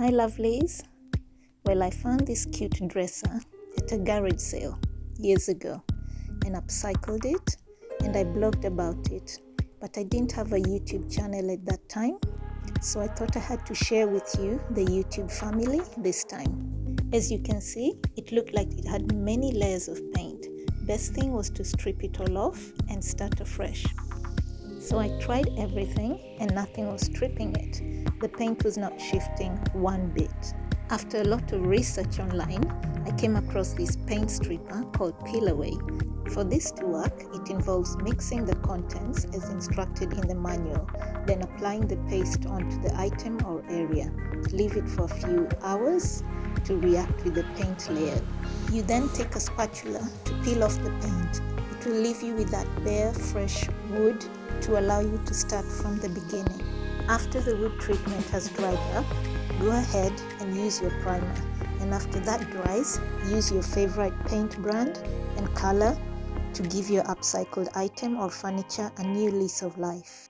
Hi lovelies. Well, I found this cute dresser at a garage sale years ago and upcycled it, and I blogged about it, but I didn't have a YouTube channel at that time, so I thought I had to share with you the YouTube family this time. As you can see, it looked like it had many layers of paint. Best thing was to strip it all off and start afresh. So I tried everything and nothing was stripping it. The paint was not shifting one bit. After a lot of research online, I came across this paint stripper called Peel Away. For this to work, it involves mixing the contents as instructed in the manual, then applying the paste onto the item or area. Leave it for a few hours to react with the paint layer. You then take a spatula to peel off the paint. It will leave you with that bare, fresh wood to allow you to start from the beginning. After the wood treatment has dried up, go ahead and use your primer. And after that dries, use your favorite paint brand and color to give your upcycled item or furniture a new lease of life.